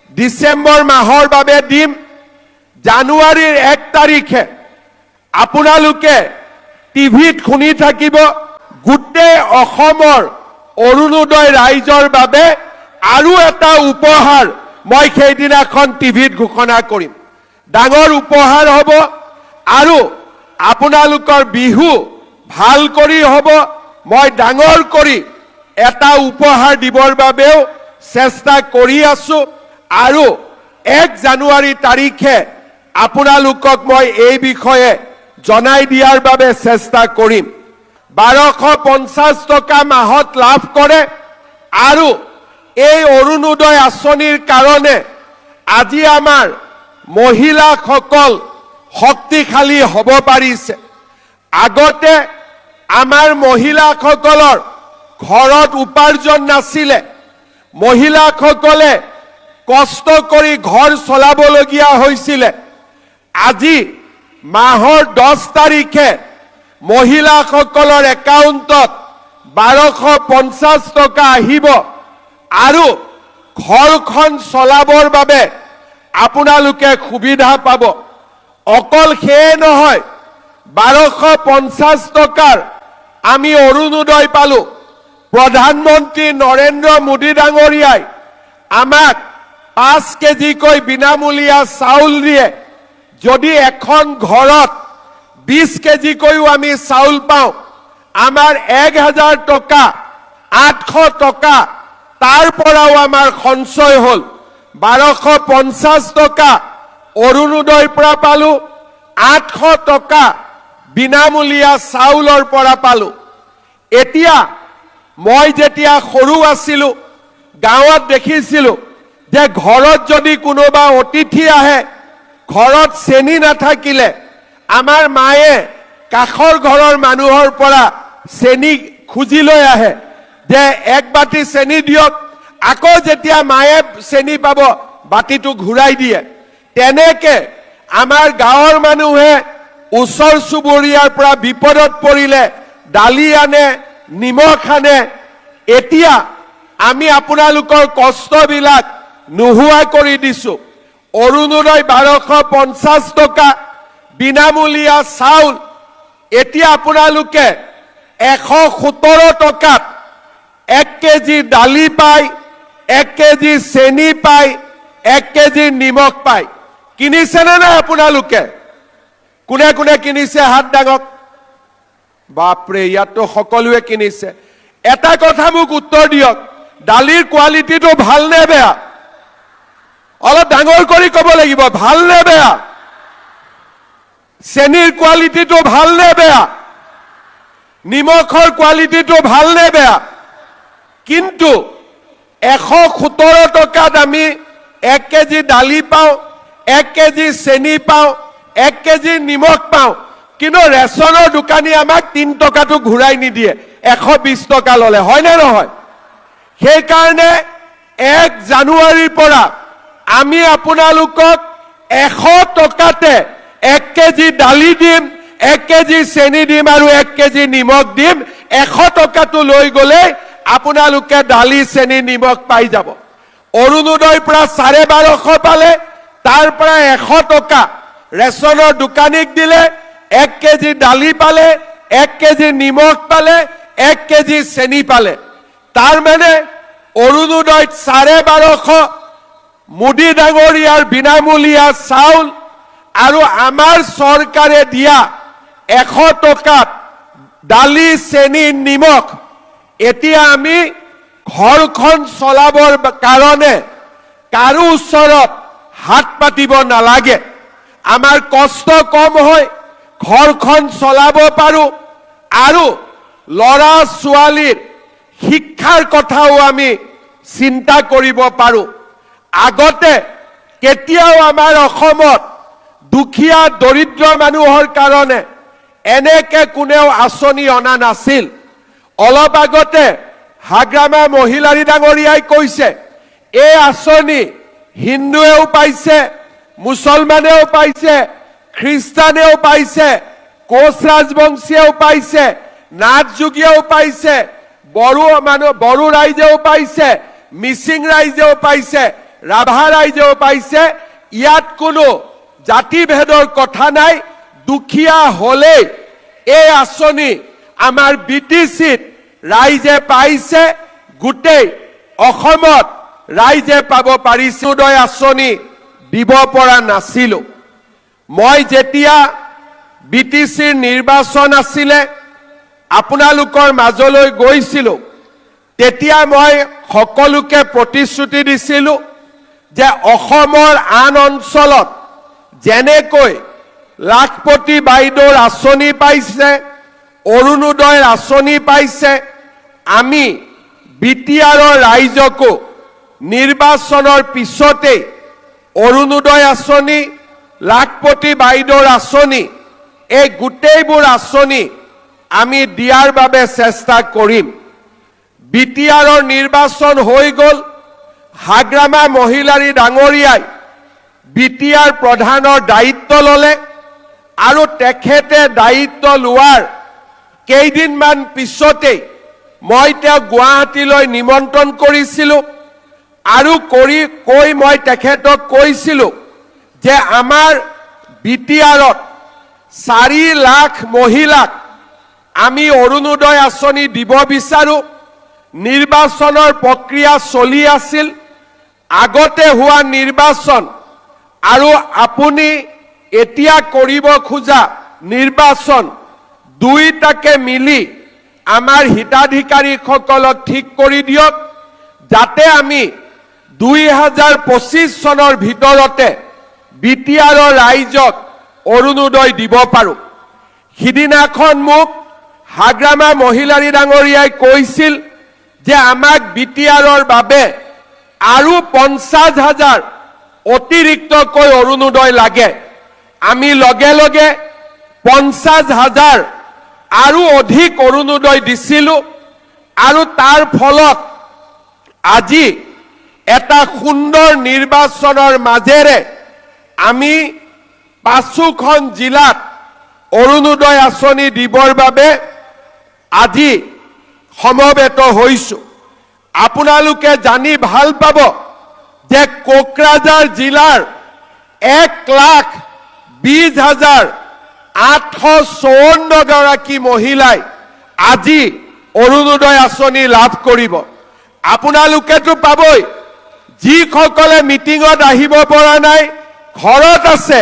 ডিসেম্বৰ মাহৰ বাবে দিম। জানুৱাৰীৰ 1 তাৰিখে আপোনালোকে টিভিত শুনি থাকিব গোটেই অসমৰ অৰুণোদয় ৰাইজৰ বাবে আৰু এটা উপহাৰ মই সেইদিনাখন টিভিত ঘোষণা কৰিম। ডাঙৰ উপহাৰ হ'ব আৰু আপোনালোকৰ বিহু ভাল কৰি হ'ব। মই ডাঙৰ কৰি এটা উপহাৰ দিবৰ বাবেও চেষ্টা কৰি আছো আৰু 1 জানুৱাৰী তাৰিখে আপোনালোকক মই এই বিষয়ে জনাই দিয়াৰ বাবে চেষ্টা কৰিম। 1250 টকা মাহত লাভ কৰে আৰু এই অৰুণোদয় আঁচনিৰ কাৰণে আজি আমাৰ মহিলাসকল শক্তিশালী হ'ব পাৰিছে। আগতে আমাৰ মহিলাসকলৰ ঘৰত উপাৰ্জন নাছিলে। মহিলাসকলে কষ্ট কৰি ঘৰ চলাবলগীয়া হৈছিলে। আজি মাহৰ 10 তাৰিখে মহিলাসকলৰ একাউণ্টত 1250 টকা আহিব আৰু ঘৰখন চলাবৰ বাবে আপোনালোকে সুবিধা পাব। অকল সেয়ে নহয়, 1250 টকাৰ আমি অৰুণোদয় পালো। প্ৰধানমন্ত্ৰী নৰেন্দ্ৰ মোদী ডাঙৰীয়াই আমাক 5 কেজিকৈ বিনামূলীয়া চাউল দিয়ে। যদি এখন ঘৰত 20 কেজিকৈও আমি চাউল পাওঁ, আমাৰ 1000 টকা 800 টকা তাৰ পৰাও আমাৰ সঞ্চয় হ'ল। 1250 টকা অৰুণোদয়ৰ পৰা পালো, 800 টকা বিনামূলীয়া চাউলৰ পৰা পালো। এতিয়া মই যেতিয়া সৰু আছিলো গাঁৱত দেখিছিলো যে ঘৰত যদি কোনোবা অতিথি আহে, ঘৰত চেনি নাথাকিলে আমাৰ মায়ে কাষৰ ঘৰৰ মানুহৰ পৰা চেনি খুজি লৈ আহে যে 1 বাটি চেনি দিয়ক। আকৌ যেতিয়া মায়ে চেনি পাব বাটিটো ঘূৰাই দিয়ে। তেনেকে আমাৰ গাঁৱৰ মানুহে ওচৰ চুবুৰীয়াৰ পৰা বিপদত পৰিলে দালি আনে, নিমখ আনে। এতিয়া আমি আপোনালোকৰ কষ্টবিলাক নোহোৱা কৰি দিছো। অৰুণোদয় 1250 টকা বিনামূলীয়া চাউল। এতিয়া আপোনালোকে 117 টকাত 1 কেজি দালি পায়, 1 কেজি চেনি পায়, 1 কেজি নিমখ পায়। কিনিছেনে নাই আপোনালোকে? কোনে কোনে কিনিছে হাত দাঙক। বাপৰে, ইয়াততো সকলোৱে কিনিছে। এটা কথা মোক উত্তৰ দিয়ক, দালিৰ কোৱালিটিটো ভাল নে বেয়া? অলপ ডাঙৰ কৰি ক'ব লাগিব, ভাল নে বেয়া? চেনিৰ কোৱালিটিটো ভাল নে বেয়া? নিমখৰ কোৱালিটিটো ভাল নে বেয়া? কিন্তু 117 টকাত আমি 1 কেজি দালি পাওঁ, 1 কেজি চেনি পাওঁ, 1 কেজি নিমখ পাওঁ। কিন্তু ৰেচনৰ দোকানী আমাক 3 টকাটো ঘূৰাই নিদিয়ে, 120 টকা ল'লে। হয়নে নহয়? সেইকাৰণে 1 জানুৱাৰীৰ পৰা আমি আপোনালোকক 100 টকাতে 1 কেজি দালি দিম, 1 কেজি চেনি দিম আৰু 1 কেজি নিমখ দিম। 100 টকাটো লৈ গ'লে আপোনালোকে দালি, চেনি, নিমখ পাই যাব। অৰুণোদয়ৰ পৰা 1250 পালে, তাৰ পৰা 100 টকা ৰেচনৰ দোকানীক দিলে, 1 কেজি দালি পালে, 1 কেজি নিমখ পালে, 1 কেজি চেনি পালে। তাৰ মানে অৰুণোদয়ত 1250, মোদী ডাঙৰীয়াৰ বিনামূলীয়া চাউল আৰু আমাৰ চৰকাৰে দিয়া 100 টকাত দালি, চেনি, নিমখ। এতিয়া আমি ঘৰখন চলাবৰ কাৰণে কাৰো ওচৰত হাত পাতিব নালাগে। আমাৰ কষ্ট কম হয়, ঘৰখন চলাব পাৰো আৰু ল'ৰা ছোৱালীৰ শিক্ষাৰ কথাও আমি চিন্তা কৰিব পাৰো। আগতে কেতিয়াও আমাৰ অসমত দুখীয়া দৰিদ্ৰ মানুহৰ কাৰণে এনেকে কোনেও আঁচনি অনা নাছিল। অলপ আগতে হাগ্ৰামা মহিলাৰী ডাঙৰীয়াই কৈছে, এই আঁচনি হিন্দুৱেও পাইছে, মুছলমানেও পাইছে, খ্ৰীষ্টানেও পাইছে, কোচ ৰাজবংশীয়েও পাইছে, নাথযোগীয়েও পাইছে, বড়ো ৰাইজেও পাইছে, মিচিং ৰাইজেও পাইছে, ৰাভা ৰাইজেও পাইছে ইয়াত কোনো জাতিভেদৰ কথা নাই দুখীয়া হলে এই আঁচনি আমাৰ বিটিচিত ৰাইজে পাইছে গোটেই অসমত ৰাইজে পাব পাৰিছে উদয় আঁচনি দিব পৰা নাছিলো মই যেতিয়া বিটিচিৰ নিৰ্বাচন আছিলে আপোনালোকৰ মাজলৈ গৈছিলো তেতিয়া মই সকলোকে প্ৰতিশ্ৰুতি দিছিলো যে অসমৰ আন অঞ্চলত যেনেকৈ লাখপতি বাইদেউৰ আঁচনি পাইছে অৰুণোদয়ৰ আঁচনি পাইছে আমি বিটিআৰৰ ৰাইজকো নিৰ্বাচনৰ পিছতে অৰুণোদয় আঁচনি লাখপতি বাইদেউৰ আঁচনি এই গোটেইবোৰ আঁচনি আমি দিয়াৰ বাবে চেষ্টা কৰিম বিটিআৰৰ নিৰ্বাচন হৈ গল হাগ্ৰামা মহিলাৰী ডাঙৰীয়াই বিটিআৰ প্ৰধানৰ দায়িত্ব ললে আৰু তেখেতে দায়িত্ব লোৱাৰ কেইদিনমান পিছতে মই তেওঁ গুৱাহাটীলৈ নিমন্ত্ৰণ কৰিছিলো আৰু কৈ মই তেখেতক কৈছিলো যে আমাৰ বিটিআৰত 4 লাখ মহিলাক আমি অৰুণোদয় আঁচনি দিব বিচাৰো নিৰ্বাচনৰ প্ৰক্ৰিয়া চলি আছিল আগতে হোৱা নিৰ্বাচন আৰু আপুনি এতিয়া কৰিব খোজা নিৰ্বাচন দুইটাকে মিলি আমাৰ হিতাধিকাৰীসকলক ঠিক কৰি দিয়ক যাতে আমি 2025 চনৰ ভিতৰতে বিটিআৰৰ ৰাইজক অৰুণোদয় দিব পাৰো সিদিনাখন মোক হাগ্ৰামা মহিলাৰী ডাঙৰীয়াই কৈছিল যে আমাক বিটিআৰৰ বাবে আৰু 50,000 অতিৰিক্তকৈ অৰুণোদয় লাগে আমি লগে লগে 50,000 আৰু অধিক অৰুণোদয় দিছিলো আৰু তাৰ ফলত আজি এটা সুন্দৰ নিৰ্বাচনৰ মাজেৰে আমি 5খন জিলাত অৰুণোদয় আঁচনি দিবৰ বাবে আজি সমবেত হৈছো আপোনালোকে জানি ভাল পাব যে কোকৰাঝাৰ জিলাৰ 1,20,854 গৰাকী মহিলাই আজি অৰুণোদয় আঁচনি লাভ কৰিব আপোনালোকেতো পাবই যিসকলে মিটিঙত আহিব পৰা নাই ঘৰত আছে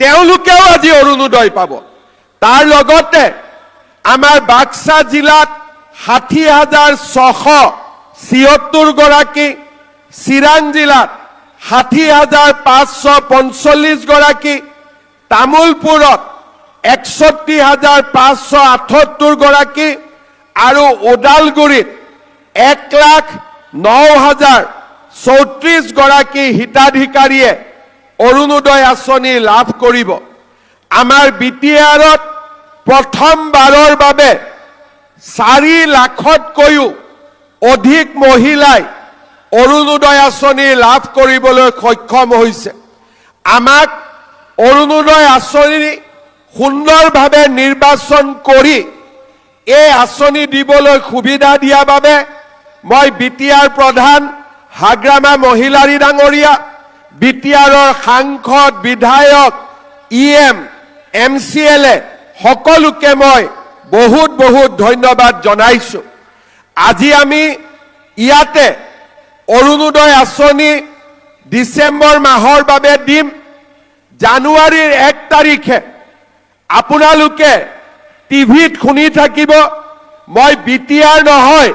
তেওঁলোকেও আজি অৰুণোদয় পাব তাৰ লগতে আমাৰ বাক্সা জিলাত 60,676 গৰাকী চিৰাং জিলাত 60,545 গৰাকী তামুলপুৰত 61,578 গৰাকী আৰু ওদালগুৰিত 1,09,034 গৰাকী হিতাধিকাৰীয়ে অৰুণোদয় আঁচনি লাভ কৰিব আমাৰ বিটিআৰত প্ৰথমবাৰৰ বাবে 4 লাখতকৈও অধিক মহিলাই অৰুণোদয় আঁচনি লাভ কৰিবলৈ সক্ষম হৈছে আমাক অৰুণোদয় আঁচনি সুন্দৰভাৱে নিৰ্বাচন কৰি এই আঁচনি দিবলৈ সুবিধা দিয়া বাবে মই বিটিআৰ প্ৰধান হাগ্ৰামা মহিলাৰী ডাঙৰীয়া বিটিআৰৰ সাংসদ বিধায়ক ইএম এমচিএলএ সকলোকে মই বহুত বহুত ধন্যবাদ জনাইছো আজি আমি ইয়াতে অৰুণোদয় আঁচনি ডিসেম্বৰ মাহৰ বাবে দিম জানুৱাৰীৰ 1 তাৰিখে আপোনালোকে টিভিত শুনি থাকিব মই বিটিআৰ নহয়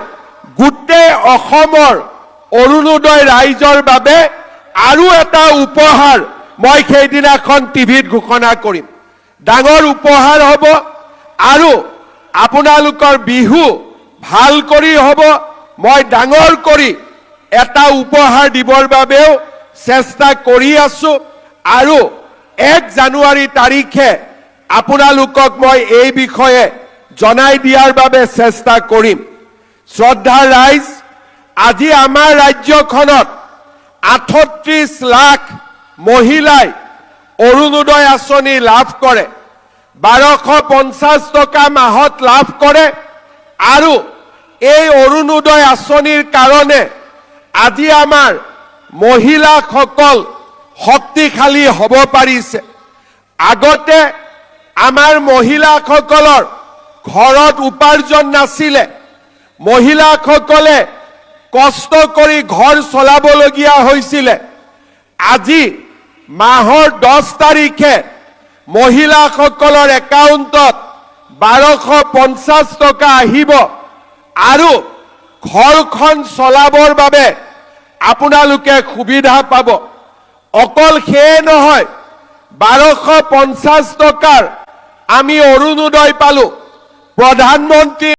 গোটেই অসমৰ অৰুণোদয় ৰাইজৰ বাবে আৰু এটা উপহাৰ মই সেইদিনাখন টিভিত ঘোষণা কৰিম ডাঙৰ উপহাৰ হ'ব আৰু আপোনালোকৰ বিহু ভাল কৰি হ'ব মই ডাঙৰ কৰি এটা উপহাৰ দিবৰ বাবেও চেষ্টা কৰি আছো আৰু 1 জানুৱাৰী তাৰিখে আপোনালোকক মই এই বিষয়ে জনাই দিয়াৰ বাবে চেষ্টা কৰিম শ্ৰদ্ধা ৰাইজ আজি আমাৰ ৰাজ্যখনত 38 লাখ মহিলাই অৰুণোদয় আঁচনি লাভ কৰে 1250 টকা মাহত লাভ কৰে আৰু এই অৰুণোদয় আঁচনিৰ কাৰণে আজি আমাৰ মহিলাসকল শক্তিশালী হ'ব পাৰিছে। আগতে আমাৰ মহিলাসকলৰ ঘৰত উপাৰ্জন নাছিলে, মহিলাসকলে কষ্ট কৰি ঘৰ চলাবলগীয়া হৈছিলে। আজি মাহৰ 10 তাৰিখে মহিলাসকলৰ একাউণ্টত 1250 টকা আহিব আৰু ঘৰখন চলাবৰ বাবে আপোনালোকে সুবিধা পাব। অকল সেয়ে নহয়, 1250 টকাৰ আমি অৰুণোদয় পালো। প্ৰধানমন্ত্ৰী